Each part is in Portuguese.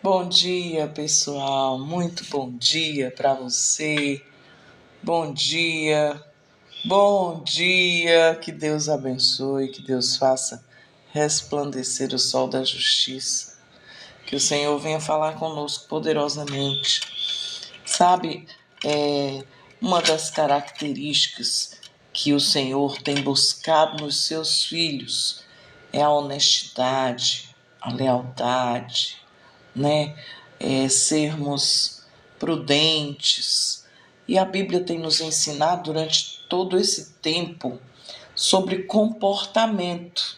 Bom dia, pessoal. Muito bom dia para você. Bom dia. Bom dia. Que Deus abençoe, que Deus faça resplandecer o sol da justiça. Que o Senhor venha falar conosco poderosamente. Sabe, uma das características que o Senhor tem buscado nos seus filhos é a honestidade, a lealdade, né? Sermos prudentes. E a Bíblia tem nos ensinado durante todo esse tempo sobre comportamento.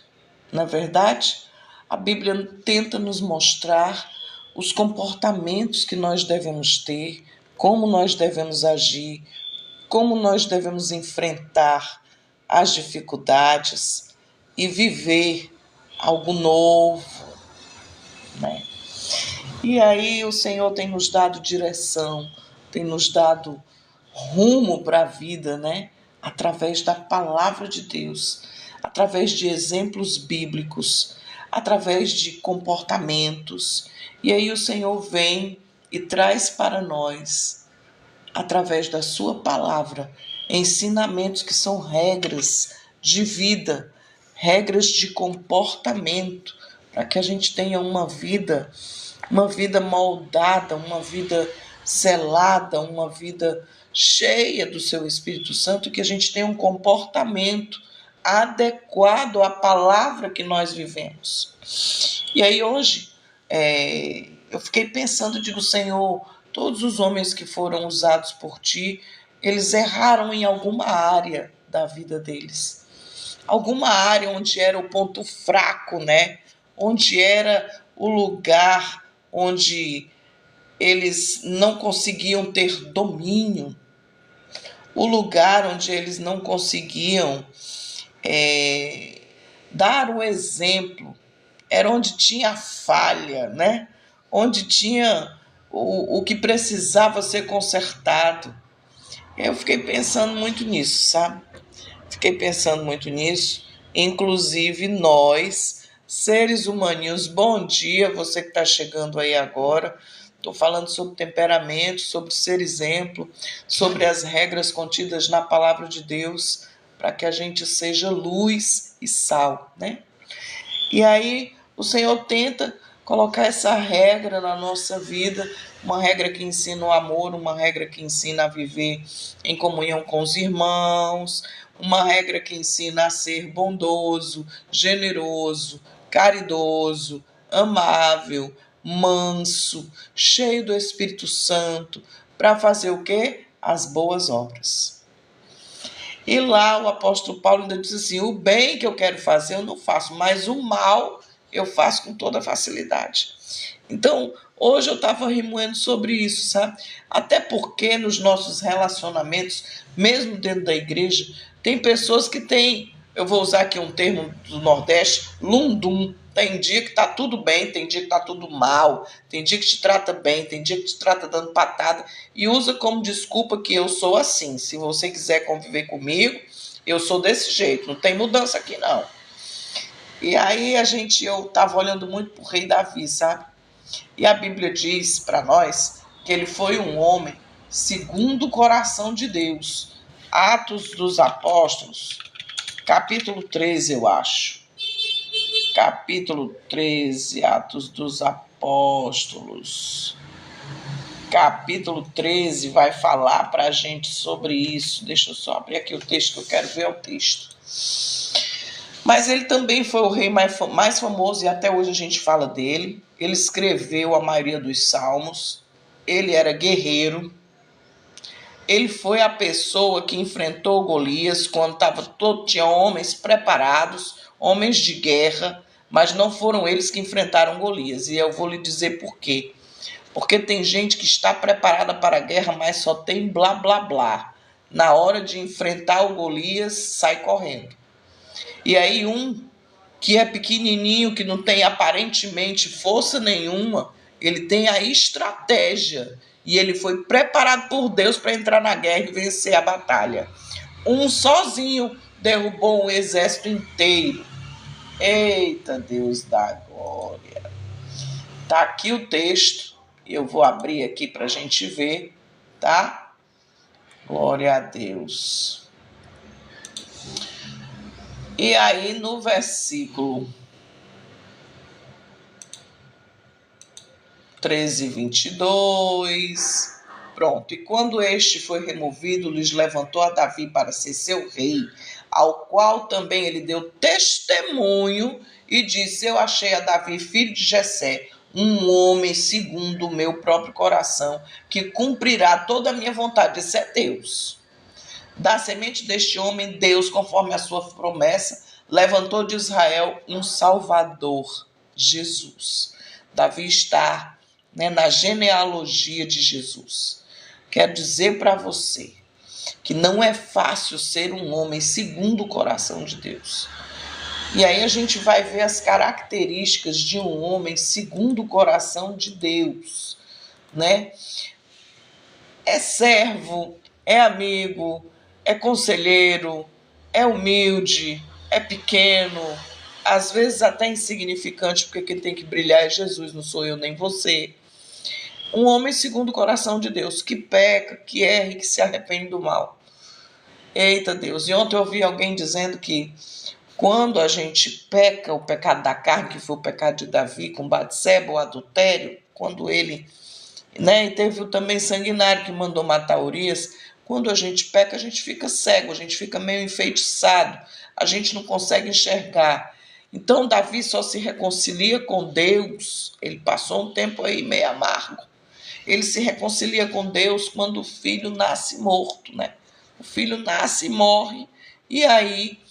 Na verdade, a Bíblia tenta nos mostrar os comportamentos que nós devemos ter, como nós devemos agir, como nós devemos enfrentar as dificuldades e viver algo novo, né? E aí o Senhor tem nos dado direção, tem nos dado rumo para a vida, né? Através da palavra de Deus, através de exemplos bíblicos, através de comportamentos. E aí o Senhor vem e traz para nós, através da sua palavra, ensinamentos que são regras de vida, regras de comportamento, para que a gente tenha uma vida moldada, uma vida selada, uma vida cheia do seu Espírito Santo, que a gente tenha um comportamento adequado à palavra que nós vivemos. E aí hoje eu fiquei pensando, digo, Senhor, todos os homens que foram usados por Ti, eles erraram em alguma área da vida deles. Alguma área onde era o ponto fraco, né? Onde era o lugar onde eles não conseguiam ter domínio, o lugar onde eles não conseguiam dar o exemplo, era onde tinha falha, né? Onde tinha o que precisava ser consertado. Eu fiquei pensando muito nisso, sabe? Fiquei pensando muito nisso, inclusive nós, seres humaninhos. Bom dia, você que está chegando aí agora. Estou falando sobre temperamento, sobre ser exemplo, sobre as regras contidas na palavra de Deus, para que a gente seja luz e sal, né? E aí o Senhor tenta colocar essa regra na nossa vida, uma regra que ensina o amor, uma regra que ensina a viver em comunhão com os irmãos, uma regra que ensina a ser bondoso, generoso, caridoso, amável, manso, cheio do Espírito Santo, para fazer o quê? As boas obras. E lá o apóstolo Paulo ainda diz assim: o bem que eu quero fazer eu não faço, mas o mal eu faço com toda facilidade. Então, hoje eu estava remoendo sobre isso, sabe? Até porque nos nossos relacionamentos, mesmo dentro da igreja, tem pessoas que têm, eu vou usar aqui um termo do Nordeste, lundum. Tem dia que está tudo bem, tem dia que está tudo mal, tem dia que te trata bem, tem dia que te trata dando patada e usa como desculpa que eu sou assim. Se você quiser conviver comigo, eu sou desse jeito, não tem mudança aqui não. E aí eu estava olhando muito para o rei Davi, sabe? E a Bíblia diz para nós que ele foi um homem segundo o coração de Deus. Atos dos Apóstolos, capítulo 13, eu acho. Capítulo 13, Atos dos Apóstolos. Capítulo 13 vai falar para a gente sobre isso. Deixa eu só abrir aqui o texto que eu quero ver o texto. Mas ele também foi o rei mais famoso e até hoje a gente fala dele. Ele escreveu a maioria dos salmos. Ele era guerreiro. Ele foi a pessoa que enfrentou Golias quando tinha homens preparados, homens de guerra, mas não foram eles que enfrentaram Golias. E eu vou lhe dizer por quê. Porque tem gente que está preparada para a guerra, mas só tem blá, blá, blá. Na hora de enfrentar o Golias, sai correndo. E aí um que é pequenininho, que não tem aparentemente força nenhuma, ele tem a estratégia. E ele foi preparado por Deus para entrar na guerra e vencer a batalha. Um sozinho derrubou um exército inteiro. Eita, Deus da glória! Tá aqui o texto, eu vou abrir aqui para a gente ver, tá? Glória a Deus. E aí no versículo 13, 22, pronto. E quando este foi removido, lhes levantou a Davi para ser seu rei, ao qual também ele deu testemunho e disse: eu achei a Davi, filho de Jessé, um homem segundo o meu próprio coração, que cumprirá toda a minha vontade. Esse é Deus. Da semente deste homem, Deus, conforme a sua promessa, levantou de Israel um Salvador, Jesus. Davi está, na genealogia de Jesus. Quero dizer para você que não é fácil ser um homem segundo o coração de Deus. E aí a gente vai ver as características de um homem segundo o coração de Deus, né? É servo, é amigo, é conselheiro, é humilde, é pequeno, às vezes até insignificante, porque quem tem que brilhar é Jesus, não sou eu nem você. Um homem segundo o coração de Deus, que peca, que erra e que se arrepende do mal. Eita Deus, e ontem eu ouvi alguém dizendo que quando a gente peca, o pecado da carne, que foi o pecado de Davi com Batseba, o adultério, quando ele, e teve também sanguinário que mandou matar Urias, quando a gente peca, a gente fica cego, a gente fica meio enfeitiçado, a gente não consegue enxergar. Então Davi só se reconcilia com Deus, ele passou um tempo aí meio amargo, ele se reconcilia com Deus quando o filho nasce morto, O filho nasce e morre, e aí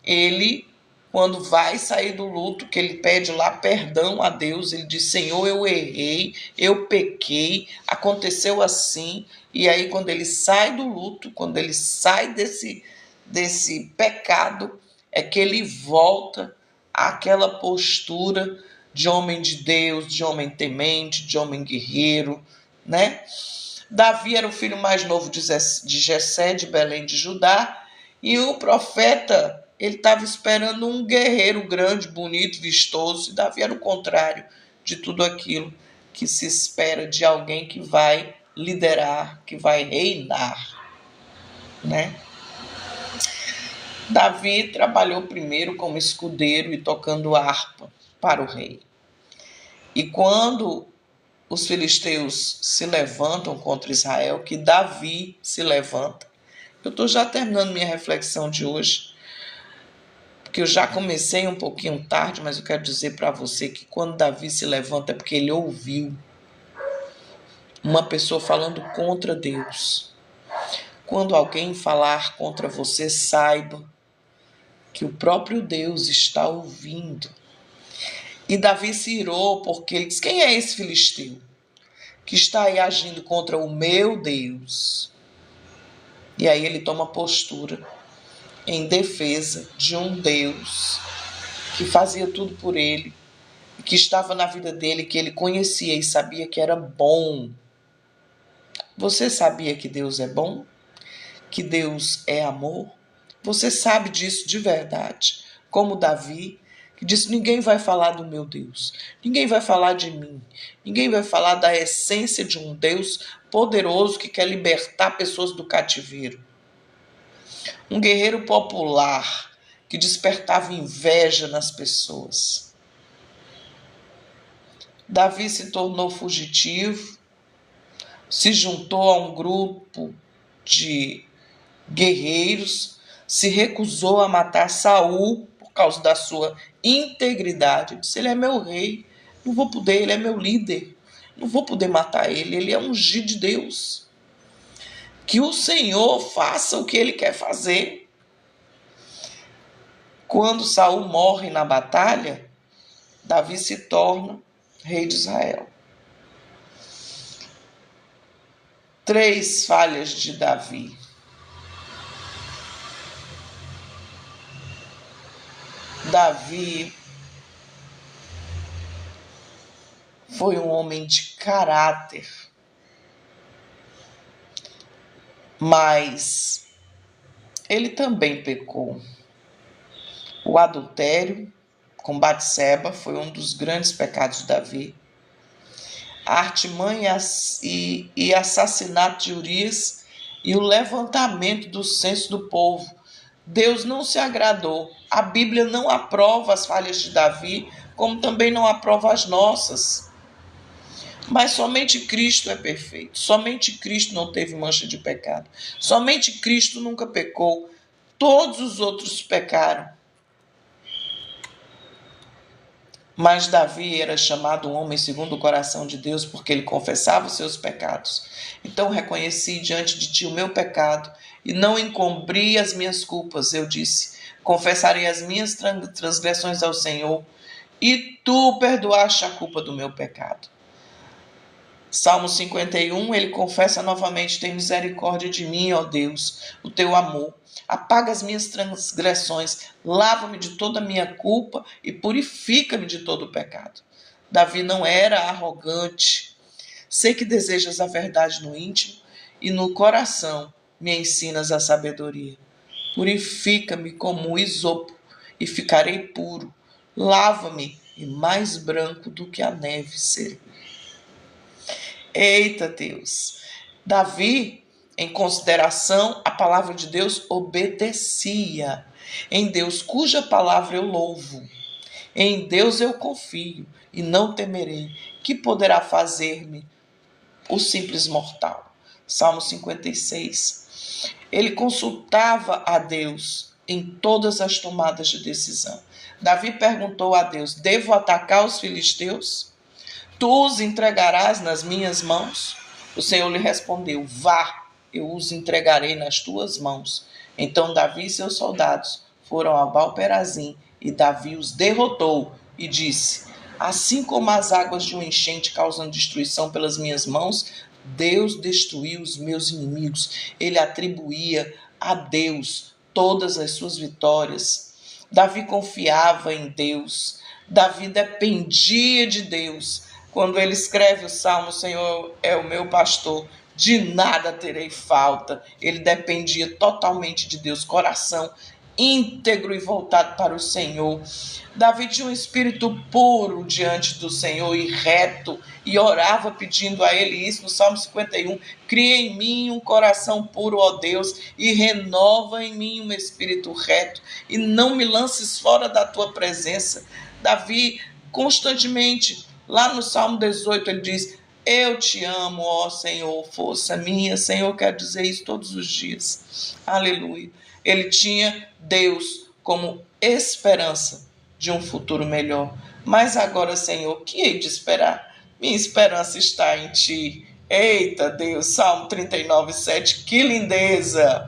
ele, quando vai sair do luto, que ele pede lá perdão a Deus, ele diz: Senhor, eu errei, eu pequei, aconteceu assim. E aí quando ele sai do luto, quando ele sai desse pecado, é que ele volta àquela postura de homem de Deus, de homem temente, de homem guerreiro, Davi era o filho mais novo de Jessé, de Belém de Judá, e o profeta, ele estava esperando um guerreiro grande, bonito, vistoso, e Davi era o contrário de tudo aquilo que se espera de alguém que vai liderar, que vai reinar, Davi trabalhou primeiro como escudeiro e tocando harpa para o rei. E quando os filisteus se levantam contra Israel, que Davi se levanta. Eu estou já terminando minha reflexão de hoje, porque eu já comecei um pouquinho tarde, mas eu quero dizer para você que quando Davi se levanta é porque ele ouviu uma pessoa falando contra Deus. Quando alguém falar contra você, saiba que o próprio Deus está ouvindo. E Davi se irou porque ele diz: quem é esse filisteu que está aí agindo contra o meu Deus? E aí ele toma postura em defesa de um Deus que fazia tudo por ele, que estava na vida dele, que ele conhecia e sabia que era bom. Você sabia que Deus é bom? Que Deus é amor? Você sabe disso de verdade? Como Davi, que disse: ninguém vai falar do meu Deus, ninguém vai falar de mim, ninguém vai falar da essência de um Deus poderoso que quer libertar pessoas do cativeiro. Um guerreiro popular que despertava inveja nas pessoas. Davi se tornou fugitivo, se juntou a um grupo de guerreiros, se recusou a matar Saul por causa da sua integridade. Disse: ele é meu rei, não vou poder, ele é meu líder, não vou poder matar ele, ele é ungido de Deus. Que o Senhor faça o que ele quer fazer. Quando Saul morre na batalha, Davi se torna rei de Israel. 3 falhas de Davi. Davi foi um homem de caráter, mas ele também pecou. O adultério com Batseba foi um dos grandes pecados de Davi. a artimanha e assassinato de Urias e o levantamento do censo do povo. Deus não se agradou. A Bíblia não aprova as falhas de Davi, como também não aprova as nossas. Mas somente Cristo é perfeito. Somente Cristo não teve mancha de pecado. Somente Cristo nunca pecou. Todos os outros pecaram. Mas Davi era chamado um homem segundo o coração de Deus porque ele confessava os seus pecados. Então reconheci diante de ti o meu pecado e não encobri as minhas culpas. Eu disse, confessarei as minhas transgressões ao Senhor e tu perdoaste a culpa do meu pecado. Salmo 51, ele confessa novamente, tem misericórdia de mim, ó Deus, o teu amor. Apaga as minhas transgressões, lava-me de toda a minha culpa e purifica-me de todo o pecado. Davi não era arrogante. Sei que desejas a verdade no íntimo e no coração me ensinas a sabedoria. Purifica-me como o isopo e ficarei puro. Lava-me e mais branco do que a neve serei. Eita Deus! Davi, em consideração à palavra de Deus, obedecia. Em Deus, cuja palavra eu louvo. Em Deus eu confio e não temerei. Que poderá fazer-me o simples mortal? Salmo 56. Ele consultava a Deus em todas as tomadas de decisão. Davi perguntou a Deus, devo atacar os filisteus? Tu os entregarás nas minhas mãos? O Senhor lhe respondeu, vá, eu os entregarei nas tuas mãos. Então Davi e seus soldados foram a Baal-perazim, e Davi os derrotou e disse, assim como as águas de uma enchente causam destruição pelas minhas mãos, Deus destruiu os meus inimigos. Ele atribuía a Deus todas as suas vitórias. Davi confiava em Deus. Davi dependia de Deus. Quando ele escreve o Salmo, o Senhor é o meu pastor, de nada terei falta. Ele dependia totalmente de Deus, coração íntegro e voltado para o Senhor. Davi tinha um espírito puro diante do Senhor e reto, e orava pedindo a ele isso no Salmo 51, cria em mim um coração puro, ó Deus, e renova em mim um espírito reto, e não me lances fora da tua presença. Davi constantemente, lá no Salmo 18, ele diz, eu te amo, ó Senhor, força minha. Senhor quer dizer isso todos os dias. Aleluia. Ele tinha Deus como esperança de um futuro melhor. Mas agora, Senhor, que hei de esperar? Minha esperança está em ti. Eita Deus, Salmo 39, 7, que lindeza!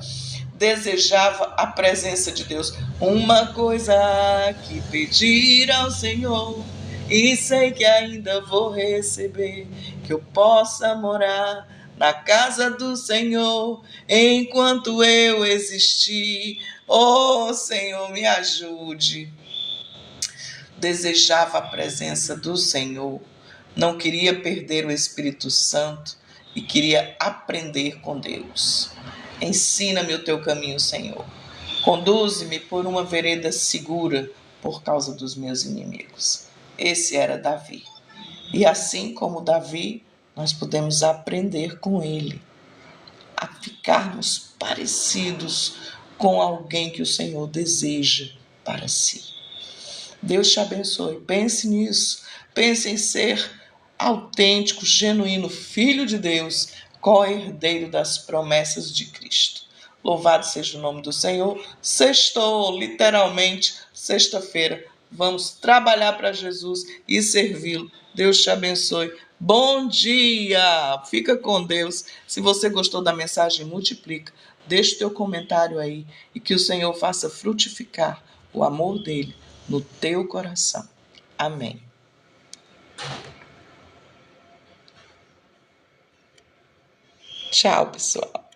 Desejava a presença de Deus. Uma coisa que pedir ao Senhor, e sei que ainda vou receber, que eu possa morar na casa do Senhor, enquanto eu existir. Oh, Senhor, me ajude. Desejava a presença do Senhor, não queria perder o Espírito Santo e queria aprender com Deus. Ensina-me o teu caminho, Senhor. Conduze-me por uma vereda segura por causa dos meus inimigos. Esse era Davi. E assim como Davi, nós podemos aprender com ele a ficarmos parecidos com alguém que o Senhor deseja para si. Deus te abençoe. Pense nisso. Pense em ser autêntico, genuíno, filho de Deus, co-herdeiro das promessas de Cristo. Louvado seja o nome do Senhor. Sextou, literalmente, sexta-feira. Vamos trabalhar para Jesus e servi-lo. Deus te abençoe. Bom dia! Fica com Deus. Se você gostou da mensagem, multiplica. Deixa o teu comentário aí e que o Senhor faça frutificar o amor dele no teu coração. Amém. Tchau, pessoal.